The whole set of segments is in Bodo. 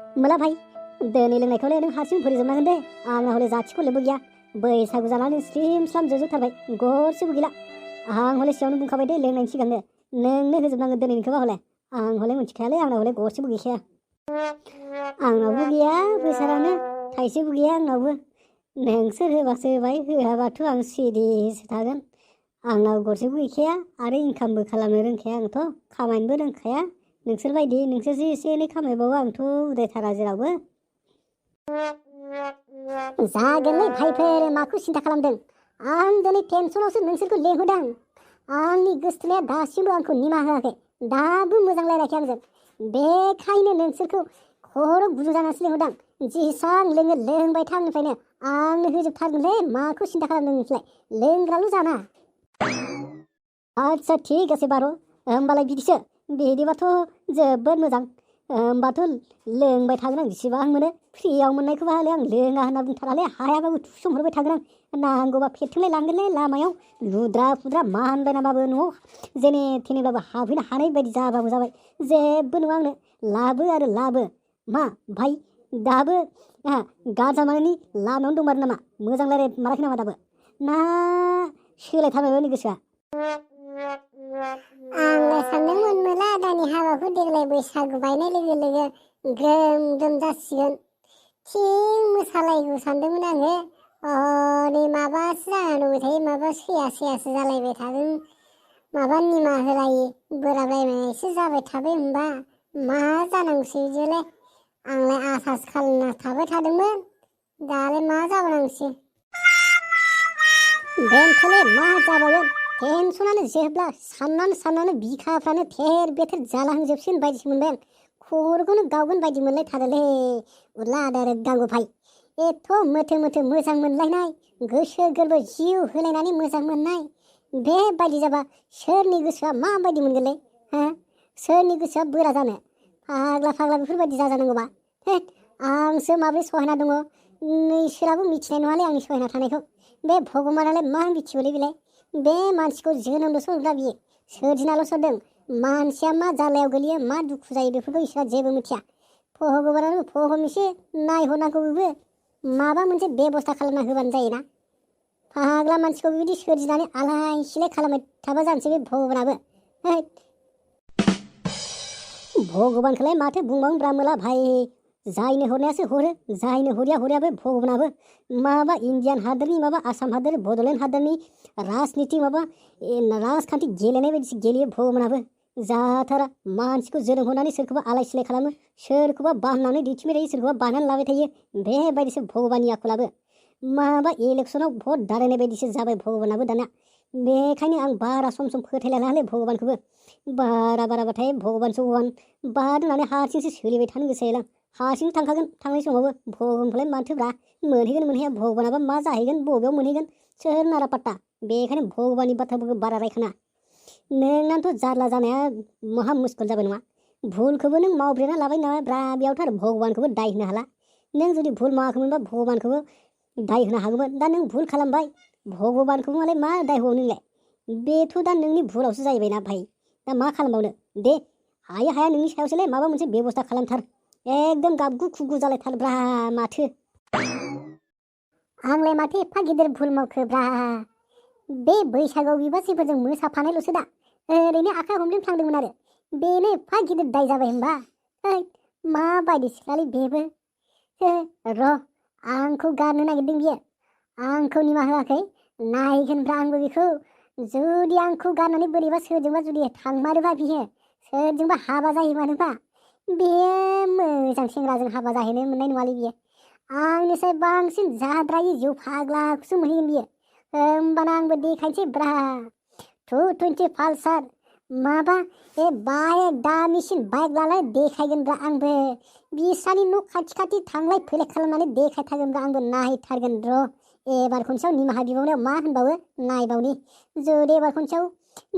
मोला भाई दोनै लोंनायखौलाय नों हारसिं फोजोबनांगोन दे। आंना हले जाथिखौ लोब्बो गैया। बैसागु जानानै स्लिम स्लाम जोजोबथारबाय, गरसेबो गैला। आं हले सिगाङावनो बुंखाबाय दे लोंनायनि सिगांनो नोंनो होजोबनांगोन दोनैनिखौबा हले। आं हले मिथिखायालै, आंनाव हले गरसेबो गैखाया। आंनावबो गैया फैसायानो थाइसेबो गैया आंनावबो। नोंसोर होबासो होबाय, होआबाथ' आं सिरिसो थागोन। आंनाव गरसेबो गैखाया आरो इनकामबो खालामनो रोंखाया आंथ', खामायनोबो रोंखाया। नोंसोरबायदि नोंसोरसो एसे एनै खामायबावो, आंथ' उदायथारा जेरावबो। जागोनलै भाइफोर, माखौ सिन्था खालामदों? आं दिनै टेनसनावसो नोंसोरखौ लेंहरदों। आंनि गोसथोनाया दासिमबो आंखौ निमाहा होआखै, दाबो मोजां रायलायाखै आंजों। बेखायनो नोंसोरखौ खर' गुदुं जानासो लेंहरदां। जेसां लोङो लोंबाय था आंनिफ्रायनो, आंनो होजोबथारगोनलै। माखौ सिन्था खालामदों नोंसोरलाय? लोंग्राल' जाना। आदसा थिग आसे बार', होमबालाय बिदिसो। बिदिबाथ' जोबोद मोजां। होमबाथ' लोंबाय थागोन आं जेसेबां मोनो। फ्रियाव मोननायखौबा हले आं लोङा होनना बुंथारालै, हायाबाबो थुसोमहरबाय थागोन आं। नांगौबा फेथोंलाय लांगोनलै लामायाव, लुद्रा फुद्रा मानबायनाबाबो न'आव जेने थेनेब्लाबो हाबहैनो हानाय बायदि जाबाबो जाबाय। जेबो नङा आंनो, लाबो आरो लाबो। मा भाइ दाबो गारजामानि लामायावनो दंमारो नामा? मोजां रायलायमाराखै नामा दाबो? ना सोलायथारबाय आंनि गोसोआ? आंलाय सानदोंमोन मोला दानि हाबाखौ देग्लाय बैसागु बायनाय लोगो लोगो ग्रोम ग्रोम जासिगोन। थिं मोसालायगौ सानदोंमोन आङो। नै माबासो जाना दंबाय थायो, माबा सैयासो जालायबाय थादों। माबा निमाहा होलायि बोराबलायनायसो जाबाय थाबाय होनबा। मा जानांगौसै बिदिलाय? आंलाय आसासो खालामना थाबाय थादोंमोन, दालाय मा जाबावनांगौसै? बेनथ'लै मा जाबावगोन? टेनसनानो जोबला, साननानै बिखाफ्रानो थेर बेथेर जालाहांजोबसिगोन बायदिसो मोनबाय आं। खर'खौनो गावगोन बायदि मोनलायथारोलै। उरला आदार गांगौ भाइ, एथ' मोथो मोजां मोनलायनाय, गोसो गोरबो जिउ होलायनानै मोजां मोननाय, बेबायदि जाबा सोरनि गोसोआ माबायदि मोनगोनलै? सोरनि गोसोआ बोरा जानो? फाग्ला बेफोरबायदि जाजानांगौबा? आंसो माबोरै सहायना दङ, नोंसोराबो मिथिनाय नङालै आंनि सहायना थानायखौ। बे भगबानालाय मा मिथिगौलै बेलाय? बे मानसिखौ जोनोमल'सो हरग्रा बियो, सोरजिनाल'सो हरदों। मानसिया मा जालायाव गोलैयो, मा दुखु जायो, बेफोरखौ इसोरा जेबो मिथिया। भगबानानो भगमनिसो नायहरनांगौ। बेबो माबा मोनसे बेबस्था खालामना होबानो जायोना। फाग्ला मानसिखौ बेबायदि सोरजिनानै आलाय सिलाय खालामबाय थाबा जानोसै बे भगबानाबो। भगबानखौलाय माथो बुंबावनोब्रा मोला भाइ, जायनो हरनायासो हरो, जायनो हरिया बे भगबानाबो। माबा इन्डियान हादोरनि, माबा आसाम हादोर, बड'लेण्ड हादोरनि राजनिति माबा राजखान्थि गेलेनाय बायदिसो गेलेयो भगबानाबो। जाथारा, मानसिखौ जोनोम होनानै सोरखौबा आलाय सिलाय खालामो, सोरखौबा बाननानै दैथिंबाय थायो, सोरखौबा बानानै लाबाय थायो। बेबायदिसो भगबाननि आखलाबो। माबा इलेक्सनाव भट दालायनाय बायदिसो जाबाय भगबानाबो दाना। बेखायनो आं बारा सम फोथायलायलालै भगबानखौबो। बाराबाथाय भगबानसो भगबान बाद होननानै हारसिंसो सोलिबाय थानो गोसो जायोलां। हारसिं थांखागोन थांनाय समावबो। भगबानखौलाय माथोब्रा, मोनहैगोन मोनहैया, भगबानाबा मा जाहैगोन, बबेयाव मोनहैगोन, सोर नारा पात्ता। बेखायनो भगबाननि बाथ्राफोरखौ बारा रायखाना। नोंनानोथ' जारला जानाया महा मुस्किल जाबाय नङा। भुलखौबो नों मावब्रेना लाबाय नाब्रा, बेयावथ' आरो भगबानखौबो दाय होनो हाला। नों जुदि भुल मावाखैमोनबा भगबानखौबो दाय होनो हागौमोन। दा नों भुल खालामबाय, भगबानखौबो मालाय मा दाय होबावनो नोंलाय? बेथ' दा नोंनि भुलावसो जाहैबायना भाइ। दा मा खालामबावनो दे, हाया नोंनि सायावसोलै। माबा मोनसे बेबस्था खालामथार, एकदम गाबगु खुगु जालायथारब्रा माथो। आंलाय माथो एफा गिदिर भुल मावखोब्रा? बे बैसागोआव बिबाजैफोरजों मोसाफानायल'सो दा, ओरैनो आखाइ हमफ्रांदोंमोन आरो। बेनो एफा गिदिर दाय जाबाय होनबा? माबायदि सिख्लालै बेबो। र' आंखौ गारनो नागिरदों बियो, आंखौ निमाहा होआखै। नायगोनब्रा आंबो बेखौ। जुदि आंखौ गारनानै बोरैबा सोरजोंबा जुदि थांमारोबा, बियो सोरजोंबा हाबा जाहैमारोबा, बेयो मोजां सेंग्राजों हाबा जाहैनो मोननाय नङालै बियो। आंनिसाय बांसिन जाद्रायै जौ फाग्लाखौसो मोनहैगोन बियो। होमबाना आंबो देखायनोसै ब्रा, 220 पालसार माबा बाइक, दामिसिन बाइक लानानै देखायगोनब्रा आंबो। बिसानि न' खाथि थांलाय फैलाय खालामनानै देखायथारगोनब्रा आंबो। नायथारगोन र', एबार खनसेयाव निमाहा बिबावनायाव मा होनबावो नायबावनि। जुदि एबार खनसेयाव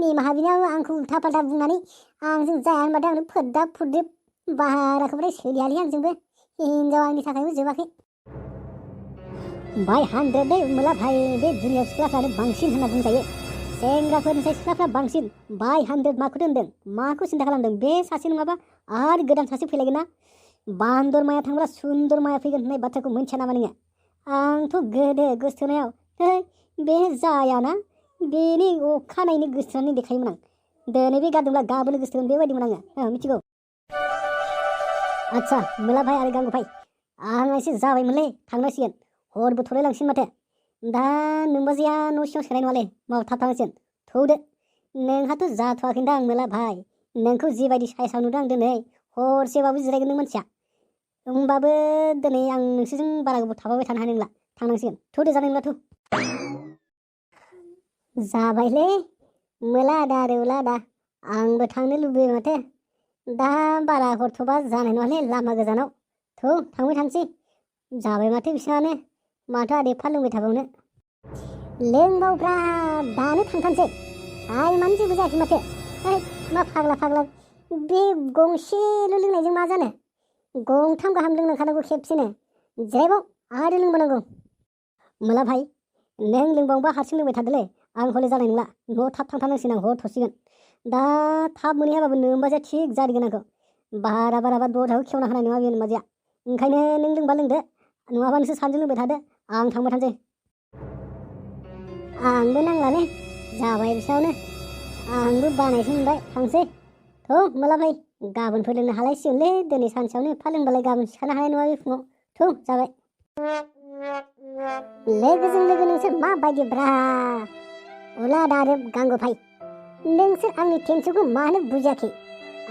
निमाहा बिनायाव आंखौ उल्था पाल्टा बुंनानै आंजों जाया होनबाथाय आंनो फोद्दाब फुद्दिब बाराखौबाथाय सोलियालै आंजोंबो। हिनजाव आंनि थाखायबो जोबाखै। बाय 100 दै मोला भाइ, बे दुनियाव सिख्लाफ्रानो बांसिन होनना बुंजायो। सेंग्राफोरनिसाय सिख्लाफ्रा बांसिन। बाय 100 माखौ दोनदों, माखौ सिन्था खालामदों? बे सासे नङाबा आरो गोदान सासे फैलायगोन ना। बान्दर माया थांब्ला सुन्दर माया फैगोन होननाय बाथ्राखौ मोनथिया नामा नोङो? आंथ' गोदो गोसोथोनायाव बे जायाना बेनि अखानायैनो गोसोथोनानै देखायोमोन आं। दिनै बे गारदोंब्ला गाबोन गोसोथोगोन बेबायदिमोन आङो मिथिगौ। आदसा मोला भाइ आरो गांगु भाइ, आंहा एसे जाबायमोनलै, थांनांसिगोन। हरबो थलायलांसिगोन माथो। दा नोंबाजैया न' सिङाव सोनाय नङालै, माबा थाब थांनांसिगोन। थौदो, नोंहाथ' जाथ'वाखैदां मोला भाइ। नोंखौ जिबायदि साइसाव नुदों आं दिनै हरसेबाबो जिरायगोन नों मानसिया। होमबाबो दिनै आं नोंसोरजों बारा गोबाव थाफाबाय थानो हानाय नंला, थांनांसिगोन। थौदो जानाय नंला, थौ। जाबायलै मोला आदा आरो उला आदा, आंबो थांनो लुबैयो माथो। दा बारा हरथ'बा जानाय नङालै, लामा गोजानाव। थौ थांबाय थानोसै। जाबाय माथो बिसोरानो, माथो आरो एफा लोंबाय थाबावनो। लोंबावब्रा, दानो थांथारसै। आइ मानो जेबो जायाखै माथो। मा फाग्ला बे गंसेल' लोंनायजों मा जानो? गंथाम गाहाम लोंनांखानांगौ खेबसेनो। जिरायबाव आरो लोंबावनांगौ। मोला भाइ, नों लोंबावबा हारसिं लोंबाय थादोलै, आं हले जानाय नंला। न'आव थाब थांथारनांसिगोन, आं हर थ'सिगोन। दा थाब मोनहैयाबाबो नोंबाजैया थिग जादिगोन आंखौ। बारा दरजाखौ खेवना होनाय नङा बे नोंबाजैया। ओंखायनो नों लोंबा लोंदो, नङाबा नोंसोर सानैजों लोंबाय थादो, आं थांबाय थानोसै। आंबो नांलालै, जाबाय बिसावनो। आंबो बानायसो मोनबाय, थांसै। थौ मोला भाइ, गाबोनफोर लोंनो हालायसिगोनलै। दिनै सानसेयावनो एफा लोंबालाय गाबोन सिखारनो हानाय नङा बे फुङाव। थौ जाबाय। लोगोजों लोगो नोंसोर माबायदि ब्रा उला आदा आरो गांगु भाइ, नोंसोर आंनि टेनसनखौ मानो बुजियाखै?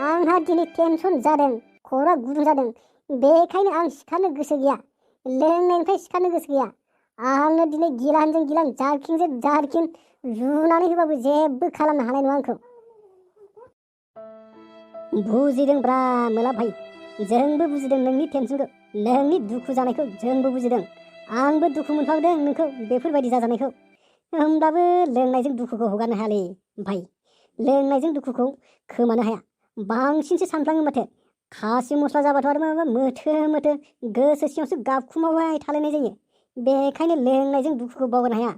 आंहा दिनै टेनसन जादों, खर'आ गुदुं जादों। बेखायनो आं सिखारनो गोसो गैया, लोंनायनिफ्राय सिखारनो गोसो गैया। आंनो दिनै गिलानजों गिलान, जारकिनजों जारकिन रुनानै होबाबो जेबो खालामनो हानाय नङा आंखौ। बुजिदोंब्रा मोला भाइ, जोंबो बुजिदों नोंनि टेनसनखौ, नोंनि दुखु जानायखौ जोंबो बुजिदों। आंबो दुखु मोनफादों नोंखौ बेफोरबायदि जाजानायखौ। होमब्लाबो लोंनायजों दुखुखौ हगारनो हायालै भाइ। लोंनायजों दुखुखौ खोमानो हाया, बांसिनसो सानफ्लाङो माथो। खासि मस्ला जाबाथ' आरो माबा मोथो गोसो सिङावसो गाबखुमाबाय थालायनाय जायो। बेखायनो लोंनायजों दुखुखौ बावगारनो हाया।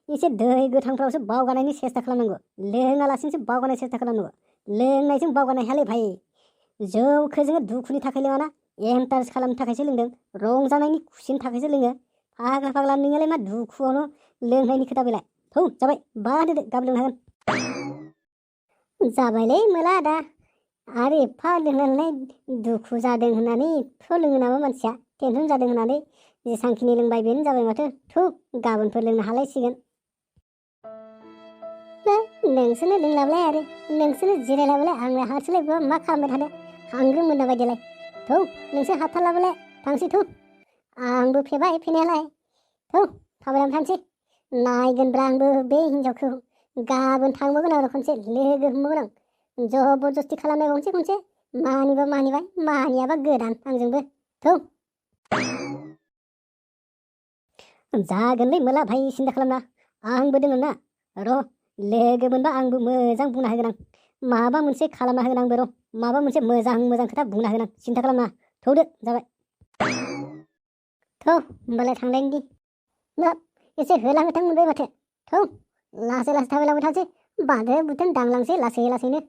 एसे दै गोथांफ्रावसो बावगारनायनि सेस्था खालामनांगौ, लोङालासिनोसो बावगारनाय सेस्था खालामनांगौ। लोंनायजों बावगारनो हायालै भाइ। जौखौ जोङो दुखुनि थाखाय लोङाना, एन्टारेस्ट खालामनो थाखायसो लोंदों, रंजानायनि खुसिनि थाखायसो लोङो। फाग्ला नोंलाय मा दुखुआवनो लोंनायनि खोथा बेलाय। थौ जाबाय, बाद होदो, गाबोन लोंनो हागोन। जाबायलै मोला आदा, आरो एफा लोंनानै दुखु जादों होननानै एथ' लोङो नामा मानसिया? टेनसन जादों होननानै जेसांखिनि लोंबाय बेनो जाबाय माथो। थौ गाबोनफोर लोंनो हालायसिगोन। नोंसोरनो लोंलाबालाय आरो नोंसोरनो जिरायलाबालाय, आंलाय हारसिंलाय मा खालामबाय थानो? हांग्रोम मोनना बायदिलाय। थौ नोंसोर हाथारलाबालाय, थांसै थौ। आंबो फेबाय फेनायालाय। थौ थाबायनानै थांसै। नायगोनब्रा आंबो बे हिनजावखौ। गाबोन थांबावगोन आरो खनसे लोगो हमबावगोन आं। जबरदस्ति खालामनाय खनसे मानिबा मानिबाय, मानियाबा गोदान आंजोंबो। थौ। जागोनलै मोला भाइ, सिन्था खालामना, आंबो दङ ना। र' लोगो मोनबा आंबो मोजां बुंना होगोन आं। माबा मोनसे खालामना होगोन आंबो, र' माबा मोनसे मोजां खोथा बुंना होगोन आं। सिन्था खालामना, थौदो जाबाय। थौ होमबालाय थांलायनि। एसे होलां होथां मोनबाय माथो। थौ लासै थाबायलांबाय थानोसै, बान्दो बुथोन दांलांसै लासैनो।